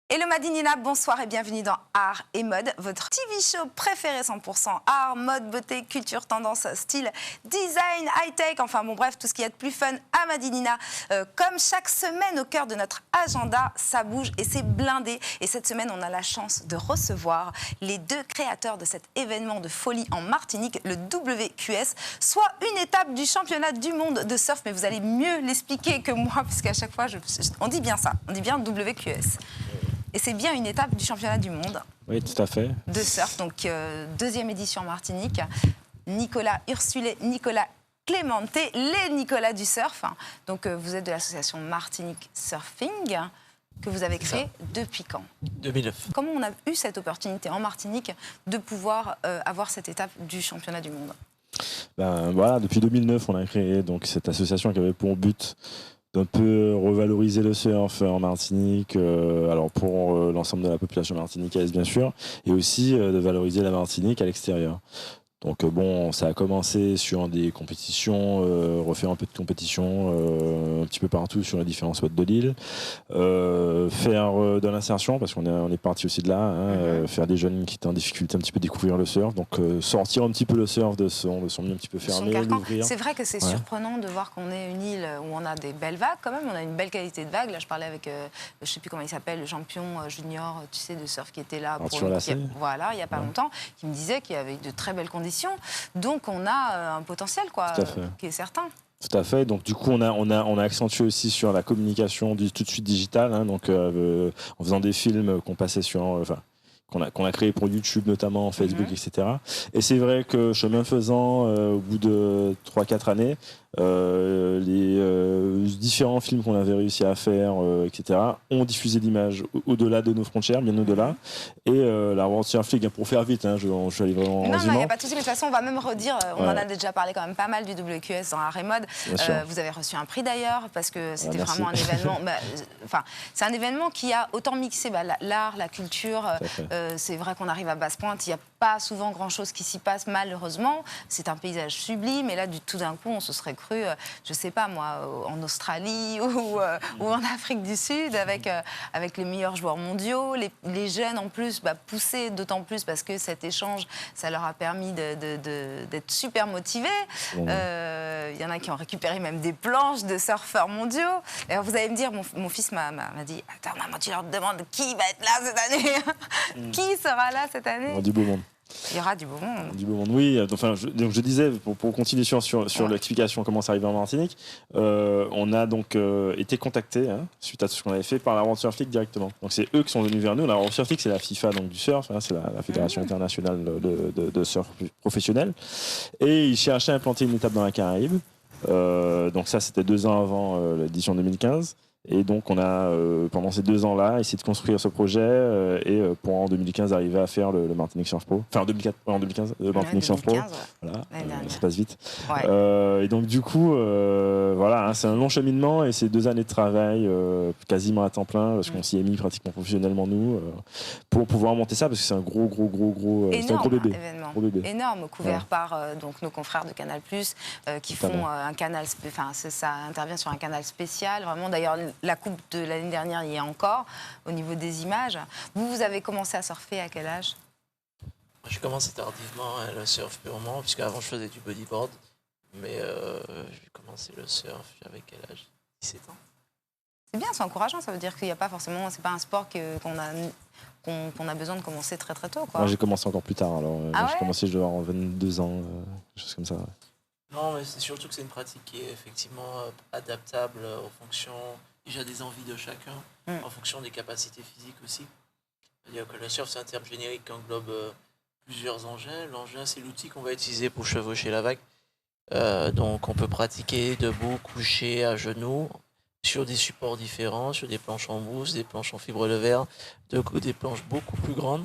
Hello Madinina, bonsoir et bienvenue dans Art et Mode, votre TV show préféré 100% art, mode, beauté, culture, tendance, style, design, high-tech, enfin bon bref, tout ce qu'il y a de plus fun à Madinina. Comme chaque semaine au cœur de notre agenda, ça bouge et c'est blindé. Et cette semaine, on a la chance de recevoir les deux créateurs de cet événement de folie en Martinique, le WQS, soit une étape du championnat du monde de surf, mais vous allez mieux l'expliquer que moi, puisqu'à chaque fois, on dit bien ça, on dit bien WQS. Et c'est bien une étape du championnat du monde. Oui, tout à fait. De surf, donc deuxième édition en Martinique. Nicolas Ursulé, Nicolas Clémente, les Nicolas du surf. Donc vous êtes de l'association Martinique Surfing que vous avez créée depuis quand? 2009. Comment on a eu cette opportunité en Martinique de pouvoir avoir cette étape du championnat du monde? Ben, voilà, depuis 2009, on a créé donc, cette association qui avait pour but d'un peu revaloriser le surf en Martinique, alors pour l'ensemble de la population martiniquaise bien sûr, et aussi de valoriser la Martinique à l'extérieur. Donc bon, ça a commencé sur des compétitions, refaire un peu de compétition un petit peu partout sur les différents spots de l'île, faire de l'insertion parce qu'on est parti aussi de là, hein, faire des jeunes qui étaient en difficulté un petit peu découvrir le surf, donc sortir un petit peu le surf de son milieu un petit peu fermé, l'ouvrir. C'est vrai que c'est surprenant de voir qu'on est une île où on a des belles vagues quand même, on a une belle qualité de vagues. Là je parlais avec, je sais plus comment il s'appelle, le champion junior, tu sais, de surf qui était là pour voilà, il y a pas longtemps, qui me disait qu'il y avait de très belles conditions. Donc on a un potentiel quoi, qui est certain. Tout à fait. Donc du coup, on a accentué aussi sur la communication tout de suite digitale, hein, donc en faisant des films qu'on passait sur, qu'on a créé pour YouTube notamment, Facebook, etc. Et c'est vrai que chemin faisant, au bout de 3-4 années, les différents films qu'on avait réussi à faire, etc., ont diffusé l'image au-delà de nos frontières, bien au-delà. Et l'aventure flic, pour faire vite, hein, je suis allé vraiment Non, il n'y a pas de souci, mais de toute façon, on va même redire, on en a déjà parlé quand même pas mal du WQS dans Art et Mode. Vous avez reçu un prix d'ailleurs, parce que c'était vraiment un événement. C'est un événement qui a autant mixé l'art, la culture. C'est vrai qu'on arrive à Basse-Pointe, il n'y a pas souvent grand-chose qui s'y passe, malheureusement. C'est un paysage sublime, et là, tout d'un coup, on se serait cru, je sais pas moi, en Australie ou en Afrique du Sud, avec les meilleurs joueurs mondiaux, les jeunes en plus, poussés d'autant plus parce que cet échange, ça leur a permis d'être super motivés. Il y en a qui ont récupéré même des planches de surfeurs mondiaux. Alors vous allez me dire, mon fils m'a dit, attends maman, tu leur demandes qui va être là cette année. Qui sera là cette année? Du beau monde. Il y aura du beau monde. Du beau monde, oui. Enfin, donc je disais, pour continuer sur l'explication comment ça arrive en Martinique, on a donc été contacté, hein, suite à tout ce qu'on avait fait, par l'Aventure Flic directement. Donc c'est eux qui sont venus vers nous. L'Aventure Flic, c'est la FIFA donc, du surf, hein, c'est la Fédération internationale de surf professionnel. Et ils cherchaient à implanter une étape dans la Caraïbe. Donc ça, c'était 2 ans avant l'édition 2015. Et donc on a, pendant ces 2 ans-là, essayé de construire ce projet et pour en 2015 arriver à faire le Martinique Surf Pro. Enfin en 2015, le Martinique Surf Pro. Voilà, ça passe vite. Et donc du coup, voilà, hein, c'est un long cheminement et c'est 2 années de travail quasiment à temps plein parce qu'on s'y est mis pratiquement professionnellement nous pour pouvoir monter ça parce que c'est un gros c'est un gros bébé. Événement. Énorme, couvert par donc nos confrères de Canal+, qui font un canal, ça intervient sur un canal spécial, vraiment d'ailleurs. La coupe de l'année dernière y est encore, au niveau des images. Vous avez commencé à surfer à quel âge? J'ai commencé tardivement le surf purement, puisque avant je faisais du bodyboard. Mais j'ai commencé le surf, j'avais quel âge? 17 ans. C'est bien, c'est encourageant, ça veut dire qu'il n'y a pas forcément, c'est pas un sport qu'on a besoin de commencer très très tôt. Quoi. Moi j'ai commencé encore plus tard, alors j'ai commencé je dois avoir 22 ans, quelque chose comme ça. Non, mais c'est surtout que c'est une pratique qui est effectivement adaptable aux fonctions, déjà des envies de chacun, en fonction des capacités physiques aussi. C'est-à-dire que le surf, c'est un terme générique qui englobe plusieurs engins. L'engin, c'est l'outil qu'on va utiliser pour chevaucher la vague. Donc on peut pratiquer debout, couché, à genoux, sur des supports différents, sur des planches en mousse, des planches en fibre de verre, des planches beaucoup plus grandes.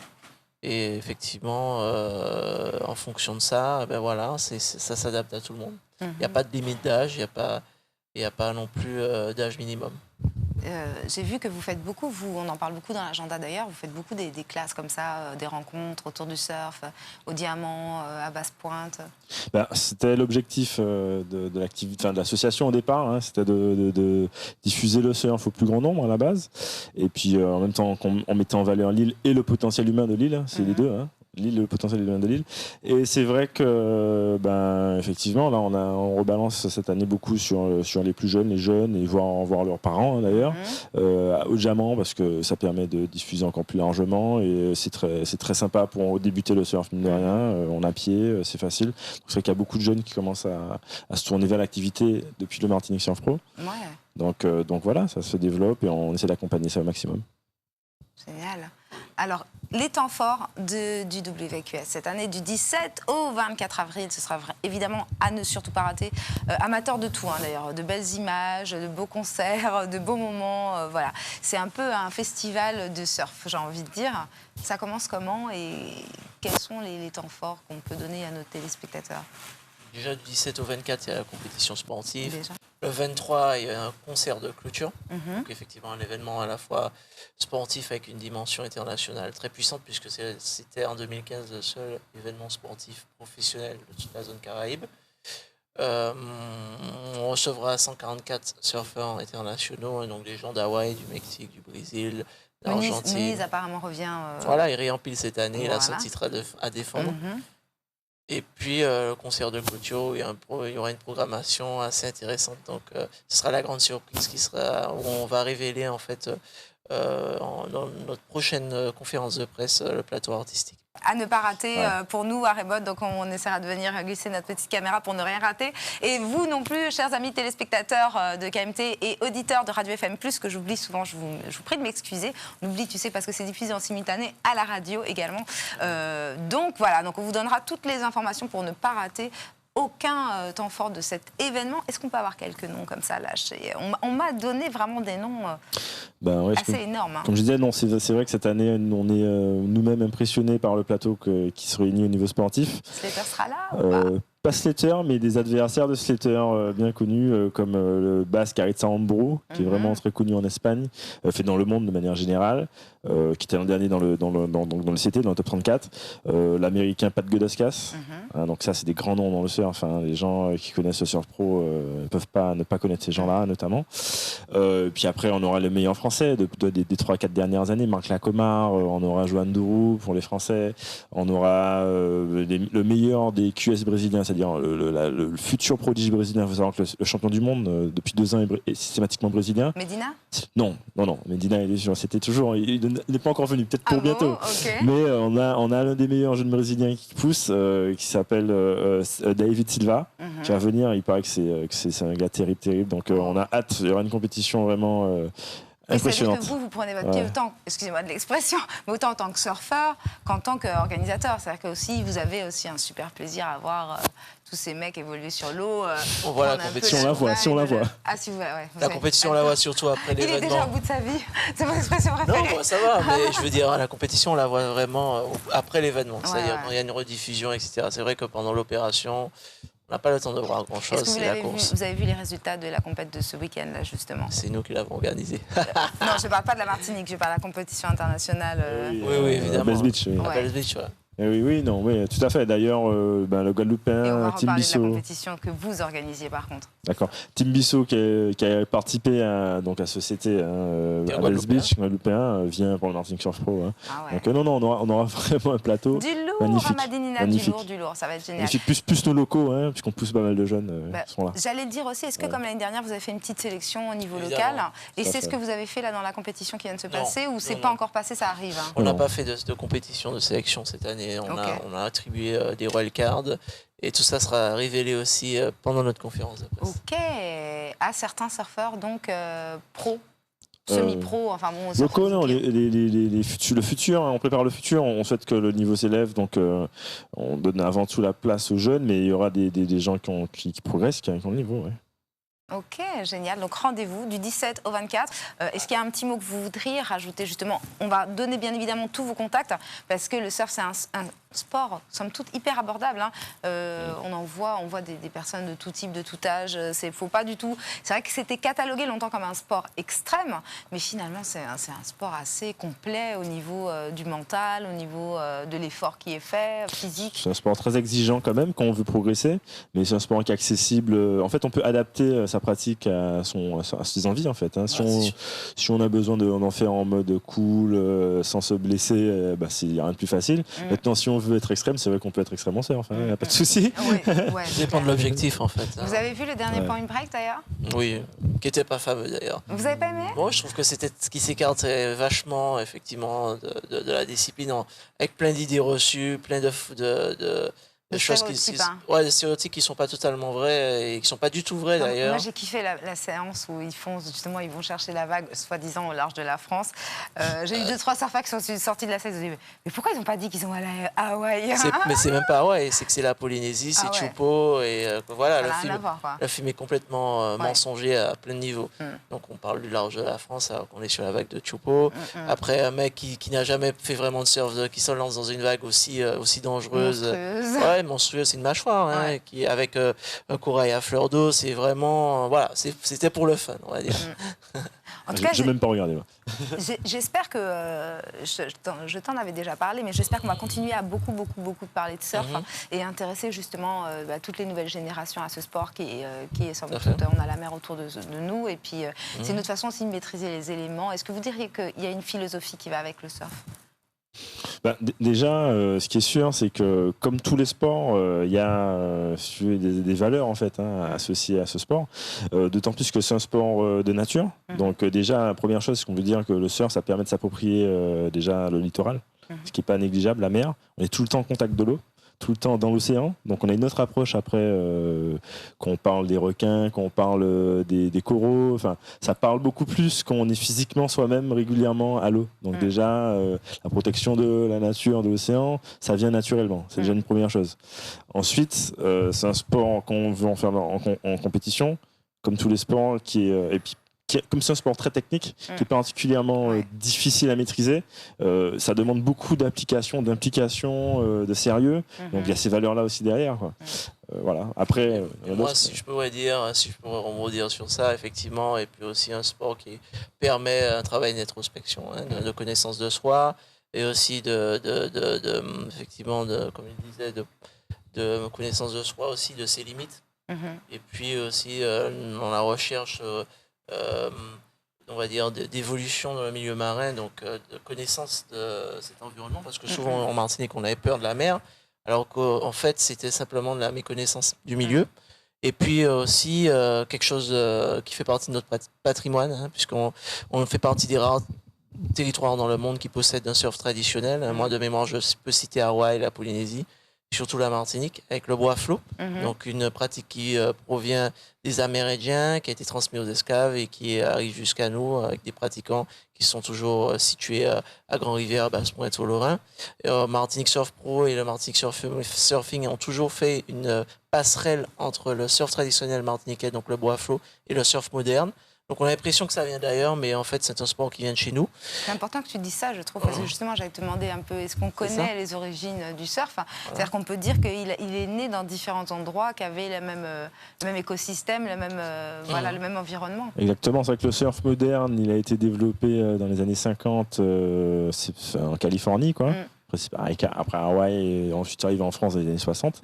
Et effectivement, en fonction de ça, ça s'adapte à tout le monde. Il n'y a pas de limite d'âge, il n'y a pas non plus d'âge minimum. J'ai vu que vous faites beaucoup, on en parle beaucoup dans l'agenda d'ailleurs, vous faites beaucoup des classes comme ça, des rencontres autour du surf, au diamant, à basse pointe. C'était l'objectif de l'association au départ, hein, c'était de diffuser le surf au plus grand nombre à la base, et puis en même temps on mettait en valeur l'île et le potentiel humain de l'île, c'est les deux. Hein. L'île, le potentiel humain de l'île. Et c'est vrai que, effectivement, là, on rebalance cette année beaucoup sur les plus jeunes, les jeunes, et voir leurs parents, hein, d'ailleurs, au diamant, parce que ça permet de diffuser encore plus largement, et c'est très sympa pour débuter le surf, mine de rien. On a pied, c'est facile. Donc, c'est vrai qu'il y a beaucoup de jeunes qui commencent à se tourner vers l'activité depuis le Martinique Surf Pro. Ouais. Donc voilà, ça se développe et on essaie d'accompagner ça au maximum. Génial. Alors, les temps forts du WQS cette année, du 17 au 24 avril, ce sera évidemment à ne surtout pas rater. Amateurs de tout, hein, d'ailleurs, de belles images, de beaux concerts, de beaux moments. Voilà. C'est un peu un festival de surf, j'ai envie de dire. Ça commence comment et quels sont les temps forts qu'on peut donner à nos téléspectateurs? Déjà, du 17 au 24, il y a la compétition sportive. Déjà. Le 23, il y a un concert de clôture. Donc, effectivement, un événement à la fois sportif avec une dimension internationale très puissante, puisque c'était en 2015 le seul événement sportif professionnel de toute la zone Caraïbe. On recevra 144 surfeurs internationaux, donc des gens d'Hawaï, du Mexique, du Brésil, d'Argentine. Muniz apparemment revient. Voilà, il réempile cette année, il a son titre à défendre. Et puis, le concert de clôture, il y aura une programmation assez intéressante. Donc, ce sera la grande surprise où on va révéler, en fait, dans notre prochaine conférence de presse, le plateau artistique. À ne pas rater pour nous à Rebot, donc on essaiera de venir glisser notre petite caméra pour ne rien rater. Et vous non plus, chers amis téléspectateurs de KMT et auditeurs de Radio FM+, que j'oublie souvent, je vous prie de m'excuser. On oublie, tu sais, parce que c'est diffusé en simultané à la radio également. Donc voilà, donc on vous donnera toutes les informations pour ne pas rater aucun temps fort de cet événement. Est-ce qu'on peut avoir quelques noms comme ça lâchés? On m'a donné vraiment des noms assez énormes. Hein. Comme je disais, non, c'est vrai que cette année, on est nous-mêmes impressionnés par le plateau qui se réunit au niveau sportif. Slater sera là ou pas Slater, mais des adversaires de Slater bien connus, comme le Basque Aritza Ambro, qui est vraiment très connu en Espagne, fait dans le monde de manière générale, qui était l'an dernier dans le CT, dans le top 34. L'américain Pat Godaskas. Donc ça, c'est des grands noms dans le surf. Hein. Les gens qui connaissent le surf pro ne peuvent pas ne pas connaître ces gens-là, notamment. Puis après, on aura le meilleur français des 3-4 dernières années, Marc Lacomar, on aura Johan Dourou pour les Français, on aura le meilleur des QS brésiliens, c'est-à-dire le futur prodige brésilien. Il faut savoir que le champion du monde, depuis 2 ans, est systématiquement brésilien. Medina? Non. Medina, c'était toujours... Il n'est pas encore venu, peut-être pour bientôt. Okay. Mais on a l'un des meilleurs jeunes brésiliens qui pousse, qui s'appelle David Silva, qui va venir. Il paraît que c'est un gars terrible. Donc on a hâte. Il y aura une compétition vraiment... impressionnante. C'est-à-dire que vous prenez votre pied autant, excusez-moi de l'expression, mais autant en tant que surfeur qu'en tant qu'organisateur. C'est-à-dire que aussi, vous avez aussi un super plaisir à voir tous ces mecs évoluer sur l'eau. On voit la compétition, on la voit. Ah, si vous, la compétition, on la voit surtout après l'événement. Il est déjà au bout de sa vie. C'est mon expression préférée. Non, ça va, mais je veux dire, la compétition, on la voit vraiment après l'événement. C'est-à-dire quand il y a une rediffusion, etc. C'est vrai que pendant l'opération, on n'a pas le temps de voir grand-chose, c'est la course. Vous avez vu les résultats de la compétition de ce week-end, là, justement? C'est nous qui l'avons organisé. Non, je ne parle pas de la Martinique, je parle de la compétition internationale. Oui, évidemment. À Bells Beach, oui. À Bells Beach, ouais. Oui, tout à fait. D'ailleurs, le Guadeloupéen, et on va Tim Bissot. De la compétition que vous organisiez, par contre. D'accord. Tim Bissot, qui a participé à ce CT à Bells Beach, Guadeloupéen, vient pour le Martinique Surf Pro. Hein. Ah ouais. Donc on aura vraiment un plateau du lourd, magnifique. Ramadinina, du lourd, ça va être génial. Plus nos locaux, hein, puisqu'on pousse pas mal de jeunes sont là. J'allais le dire aussi, est-ce que comme l'année dernière, vous avez fait une petite sélection au niveau local? Et c'est ce que vous avez fait là dans la compétition qui vient de se passer, ou c'est pas encore passé, ça arrive? Hein. On n'a pas fait de compétition de sélection cette année. On a attribué des wildcards et tout ça sera révélé aussi pendant notre conférence de presse. Ok, à certains surfeurs donc pro, semi-pro, enfin bon. Locaux, non, le futur, hein, on prépare le futur, on souhaite que le niveau s'élève, donc on donne avant tout la place aux jeunes, mais il y aura des gens qui progressent, qui ont le niveau. Ouais. Ok, génial. Donc rendez-vous du 17 au 24. Est-ce qu'il y a un petit mot que vous voudriez rajouter justement? On va donner bien évidemment tous vos contacts parce que le surf c'est un sport, somme toute, hyper abordable. Hein. On voit des personnes de tout type, de tout âge. Faut pas du tout. C'est vrai que c'était catalogué longtemps comme un sport extrême, mais finalement c'est un sport assez complet au niveau du mental, au niveau de l'effort qui est fait, physique. C'est un sport très exigeant quand même quand on veut progresser, mais c'est un sport qui est accessible. En fait, on peut adapter sa pratique à ses envies en fait. Hein. Si on a besoin d'en faire en mode cool, sans se blesser, c'est rien de plus facile. Maintenant, si on veut être extrême, c'est vrai qu'on peut être extrêmement surf, il n'y a pas de souci. Ouais, ça dépend de l'objectif en fait. Vous avez vu le dernier Point Break d'ailleurs? Oui, qui n'était pas fameux d'ailleurs. Vous avez pas aimé? Moi, je trouve que c'était ce qui s'écartait vachement effectivement de la discipline, avec plein d'idées reçues, plein de choses des stéréotypes qui sont pas totalement vrais et qui sont pas du tout vrais d'ailleurs. Moi j'ai kiffé la séance où ils vont chercher la vague soi-disant au large de la France. J'ai eu 2-3 surfeurs qui sont sortis de la scène. Mais pourquoi ils n'ont pas dit qu'ils ont allé à Hawaï? Mais c'est même pas Hawaï, c'est que c'est la Polynésie, c'est Chupo et voilà, le film est complètement mensonger à plein de niveaux. Donc on parle du large de la France alors qu'on est sur la vague de Chupo. Après un mec qui n'a jamais fait vraiment de surf, qui se lance dans une vague aussi dangereuse. Monstrueux, c'est une mâchoire qui avec un corail à fleur d'eau, c'est vraiment c'était pour le fun, on va dire. En tout cas, j'ai même pas regardé. J'espère que je t'en avais déjà parlé, mais j'espère qu'on va continuer à beaucoup parler de surf et intéresser justement toutes les nouvelles générations à ce sport qui est sans doute, on a la mer autour de nous et puis c'est une autre façon aussi de maîtriser les éléments. Est-ce que vous diriez qu'il y a une philosophie qui va avec le surf? Déjà, ce qui est sûr, c'est que comme tous les sports, il y a des valeurs en fait associées à ce sport. D'autant plus que c'est un sport de nature. Donc déjà, la première chose, c'est qu'on veut dire que le surf, ça permet de s'approprier déjà le littoral, ce qui n'est pas négligeable, la mer. On est tout le temps en contact de l'eau, tout le temps dans l'océan. Donc on a une autre approche après quand on parle des requins, quand on parle des coraux. Enfin, ça parle beaucoup plus quand on est physiquement soi-même régulièrement à l'eau. Donc déjà, la protection de la nature, de l'océan, ça vient naturellement. C'est déjà une première chose. Ensuite, c'est un sport qu'on veut en faire en compétition, comme tous les sports, comme c'est un sport très technique, qui est particulièrement difficile à maîtriser, ça demande beaucoup d'implication, de sérieux. Donc il y a ces valeurs-là aussi derrière. Voilà. Après, moi, si je pourrais rebondir sur ça, effectivement, et puis aussi un sport qui permet un travail d'introspection, de connaissance de soi, et aussi effectivement, comme il disait, de connaissance de soi aussi, de ses limites. Et puis aussi dans la recherche. On va dire d'évolution dans le milieu marin, donc de connaissance de cet environnement, parce que souvent en Martinique on avait peur de la mer, alors qu'en fait c'était simplement de la méconnaissance du milieu. Et puis aussi quelque chose qui fait partie de notre patrimoine, puisqu'on fait partie des rares territoires dans le monde qui possèdent un surf traditionnel. Moi de mémoire je peux citer Hawaï, la Polynésie, surtout la Martinique, avec le bois flot, donc une pratique qui provient des Amérindiens, qui a été transmise aux esclaves et qui arrive jusqu'à nous avec des pratiquants qui sont toujours situés à Grand-Rivière, Basse-Pointe au Lorrain. Martinique Surf Pro et le Martinique Surfing ont toujours fait une passerelle entre le surf traditionnel martiniquais, donc le bois flot, et le surf moderne. Donc on a l'impression que ça vient d'ailleurs, mais en fait c'est un sport qui vient de chez nous. C'est important que tu dises ça, je trouve, parce que justement j'allais te demander un peu, est-ce qu'on connaît les origines du surf? C'est-à-dire qu'on peut dire qu'il est né dans différents endroits, qui avaient le même écosystème, le même environnement. Exactement, c'est vrai que le surf moderne, il a été développé dans les années 50 en Californie, quoi. Après Hawaï, et ensuite arrivé en France dans les années 60.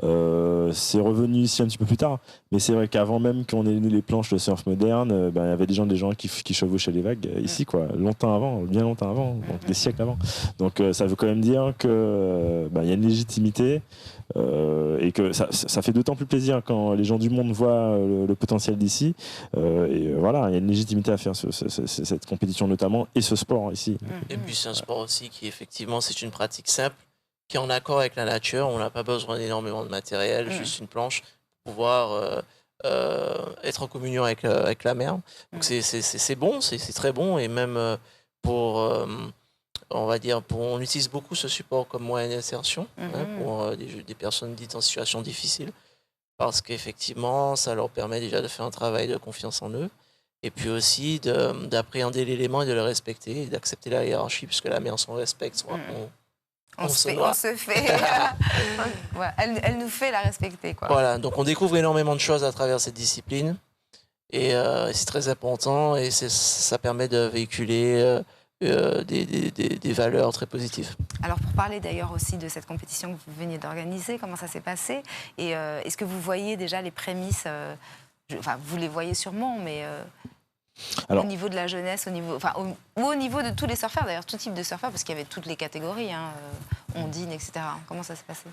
C'est revenu ici un petit peu plus tard, mais c'est vrai qu'avant même qu'on ait eu les planches de surf moderne, il y avait des gens qui chevauchaient les vagues ici, quoi, longtemps avant, bien longtemps avant, donc des siècles avant. Donc ça veut quand même dire que y a une légitimité et que ça fait d'autant plus plaisir quand les gens du monde voient le potentiel d'ici. Et voilà, il y a une légitimité à faire cette compétition notamment et ce sport ici. Et puis c'est un sport aussi qui effectivement c'est une pratique simple, qui est en accord avec la nature. On n'a pas besoin d'énormément de matériel, juste une planche pour pouvoir être en communion avec la mer. Donc c'est bon, c'est très bon. Et même on utilise beaucoup ce support comme moyen d'insertion pour des personnes dites en situation difficile. parce qu'effectivement, ça leur permet déjà de faire un travail de confiance en eux, et puis aussi d'appréhender l'élément et de le respecter, et d'accepter la hiérarchie, puisque la meilleure on respecte, on se fait. Ouais, elle nous fait la respecter, quoi. Voilà, donc on découvre énormément de choses à travers cette discipline, et c'est très important, et ça permet de véhiculer des valeurs très positives. Alors pour parler d'ailleurs aussi de cette compétition que vous veniez d'organiser, comment ça s'est passé, et est-ce que vous voyez déjà les prémices, enfin vous les voyez sûrement, mais au niveau de la jeunesse, au niveau de tous les surfeurs, d'ailleurs tout type de surfeurs, parce qu'il y avait toutes les catégories, ondines, etc. Comment ça s'est passé?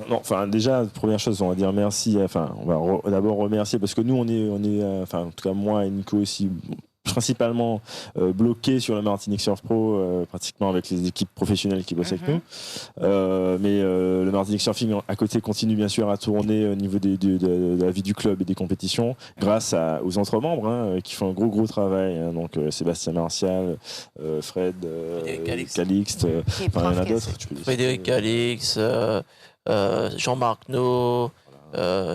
Non, enfin déjà première chose, on va dire merci. Enfin, on va d'abord remercier parce que nous on est, enfin en tout cas moi et Nico aussi principalement bloqués sur le Martinique Surf Pro, pratiquement avec les équipes professionnelles qui bossent avec nous. Mais le Martinique Surfing à côté continue bien sûr à tourner au niveau de la vie du club et des compétitions grâce aux autres membres qui font un gros travail. Donc Sébastien Martial, Fred, Calixte, enfin il y en a d'autres. Frédéric Calixte, Jean-Marc No,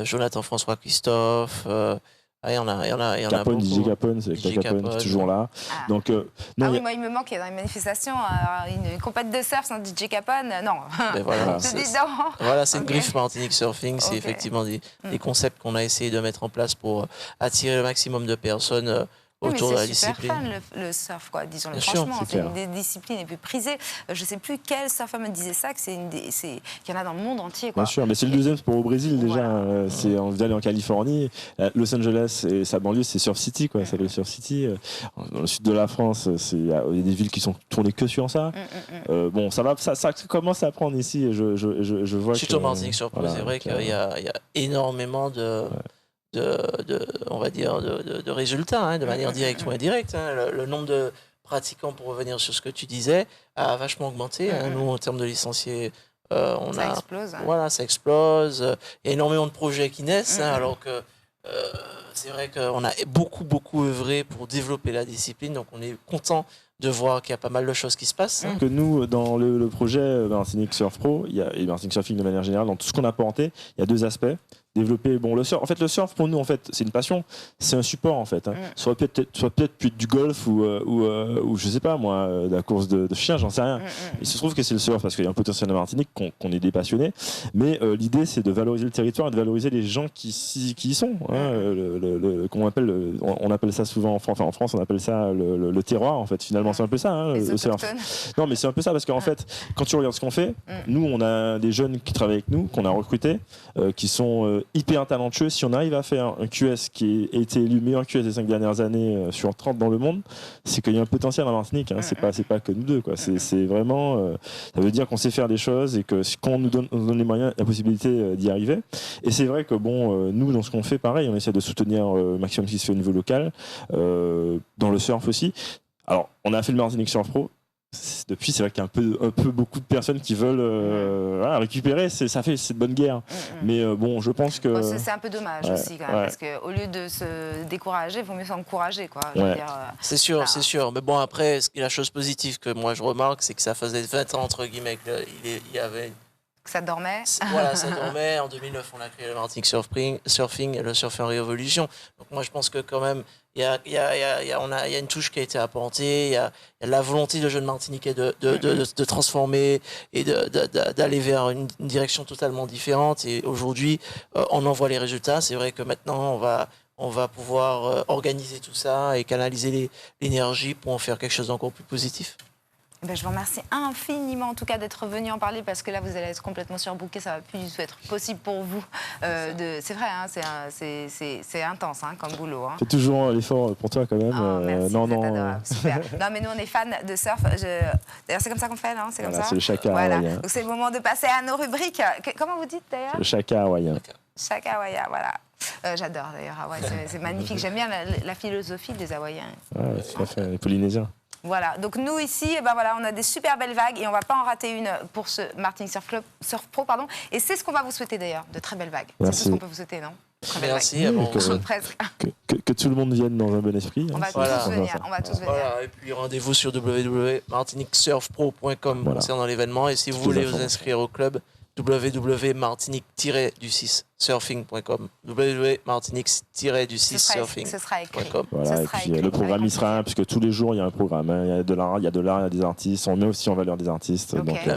Jonathan François Christophe. Il y en a Capone, DJ Capone, c'est Capone qui est toujours là. Donc, non, moi, il me manque dans les manifestations une compète de surf sans DJ Capone. Non. Voilà, c'est une griffe Martinique Surfing. C'est effectivement des concepts qu'on a essayé de mettre en place pour attirer le maximum de personnes autour de la discipline. C'est super fun le surf, quoi. Disons-le franchement, c'est une des disciplines les plus prisées. Je ne sais plus quel surfeur me disait ça, qu'il y en a dans le monde entier, quoi. Bien sûr, mais c'est le deuxième sport au Brésil déjà. On vient aller en Californie, Los Angeles et sa banlieue, c'est Surf City, quoi. C'est le Surf City. Dans le sud de la France, il y a des villes qui sont tournées que sur ça. Bon, ça commence à prendre ici. Je vois. Surtout au Martinique Surf Pro, c'est vrai qu'il y a énormément on va dire, de résultats, de manière directe ou indirecte. Le nombre de pratiquants, pour revenir sur ce que tu disais, a vachement augmenté. Nous, en termes de licenciés, ça explose. Voilà, ça explose. Il y a énormément de projets qui naissent, alors que c'est vrai qu'on a beaucoup œuvré pour développer la discipline, donc on est content de voir qu'il y a pas mal de choses qui se passent. Que nous, dans le projet Martinique Surf Pro, et Martinique Surfing de manière générale, dans tout ce qu'on a apporté, il y a deux aspects. Développer le surf. En fait, le surf pour nous, en fait, c'est une passion, c'est un support en fait. Soit peut-être plus du golf ou je sais pas moi, de la course de chiens, j'en sais rien. Il se trouve que c'est le surf parce qu'il y a un potentiel à Martinique, qu'on est des passionnés. Mais l'idée, c'est de valoriser le territoire et de valoriser les gens qui y sont. On appelle ça souvent en France, on appelle ça le terroir. En fait, finalement, c'est un peu ça, le surf. Non, mais c'est un peu ça parce qu'en fait, quand tu regardes ce qu'on fait, nous, on a des jeunes qui travaillent avec nous, qu'on a recrutés, qui sont hyper talentueux. Si on arrive à faire un QS qui a été élu meilleur QS des 5 dernières années sur 30 dans le monde, c'est qu'il y a un potentiel en Martinique. C'est pas que nous deux, quoi. C'est vraiment, ça veut dire qu'on sait faire des choses et que quand on nous donne les moyens, la possibilité d'y arriver. Et c'est vrai que nous, dans ce qu'on fait, pareil, on essaie de soutenir le maximum ce qui se fait au niveau local, dans le surf aussi. Alors, on a fait le Martinique Surf Pro. Depuis, c'est vrai qu'il y a un peu beaucoup de personnes qui veulent récupérer. C'est de bonne guerre. Mais bon, je pense que c'est un peu dommage aussi, quand même, parce qu'au lieu de se décourager, il vaut mieux s'encourager, quoi. C'est sûr. Mais bon, après, la chose positive que moi je remarque, c'est que ça faisait 20 ans entre guillemets qu'il y avait. Ça dormait. Voilà, ça dormait. En 2009, on a créé le Martinique Surfing et le Surfing Révolution. Donc moi, je pense que quand même, il y a une touche qui a été apportée. Il y a la volonté de jeunes Martiniquais de transformer et d'aller vers une direction totalement différente. Et aujourd'hui, on en voit les résultats. C'est vrai que maintenant, on va pouvoir organiser tout ça et canaliser l'énergie pour en faire quelque chose d'encore plus positif. Je vous remercie infiniment en tout cas d'être venu en parler parce que là vous allez être complètement surbooké, ça va plus du tout être possible pour vous. C'est vrai, c'est intense comme boulot. C'est toujours l'effort pour toi quand même. Merci, vous êtes adorable, super. Non mais nous on est fans de surf. D'ailleurs c'est comme ça qu'on fait, non? C'est comme ça. C'est le chaka hawaïen. Donc c'est le moment de passer à nos rubriques. Comment vous dites d'ailleurs? Le chaka hawaïen. Chaka hawaïen, voilà. J'adore d'ailleurs Hawaï, c'est magnifique. J'aime bien la philosophie des Hawaïens. Tout à fait, les Polynésiens. Voilà, donc nous ici, on a des super belles vagues et on ne va pas en rater une pour ce Martinique Surf Pro. Et c'est ce qu'on va vous souhaiter d'ailleurs, de très belles vagues. Merci. C'est tout ce qu'on peut vous souhaiter, non? Merci. Que tout le monde vienne dans un bon esprit. On va tous venir. Voilà, et puis rendez-vous sur www.martiniquesurfpro.com concernant l'événement. Et si vous voulez vous inscrire au club, www.martinique-surfing.com www.martinique-surfing.com. Voilà, et puis le programme il sera, puisque tous les jours il y a un programme, hein. Il y a de l'art, il y a des artistes, on met aussi en valeur des artistes. Okay. Donc, on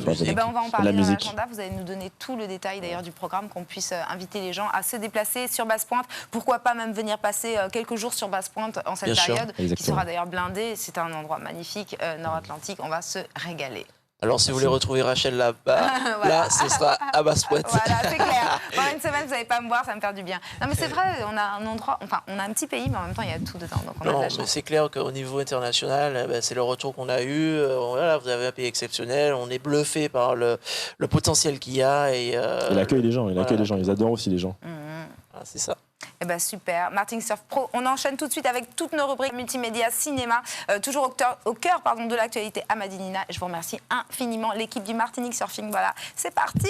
va en parler dans l'agenda, vous allez nous donner tout le détail d'ailleurs du programme, qu'on puisse inviter les gens à se déplacer sur Basse-Pointe, pourquoi pas même venir passer quelques jours sur Basse-Pointe en cette période, qui sera d'ailleurs blindée, c'est un endroit magnifique, Nord-Atlantique, on va se régaler. Alors, si vous voulez retrouver Rachel là-bas, là, ce sera à Basse-Pointe. Voilà, c'est clair. Pendant une semaine, vous n'allez pas me voir, ça va me faire du bien. Non, mais c'est vrai, on a un endroit, enfin, on a un petit pays, mais en même temps, il y a tout dedans. Donc on a de la chance. Mais c'est clair qu'au niveau international, c'est le retour qu'on a eu. Voilà, vous avez un pays exceptionnel. On est bluffé par le potentiel qu'il y a. Et l'accueil des gens, ils adorent aussi les gens. Voilà, c'est ça. Eh ben super, Martinique Surf Pro. On enchaîne tout de suite avec toutes nos rubriques multimédia, cinéma, toujours au cœur de l'actualité à Madinina. Je vous remercie infiniment l'équipe du Martinique Surfing. Voilà, c'est parti.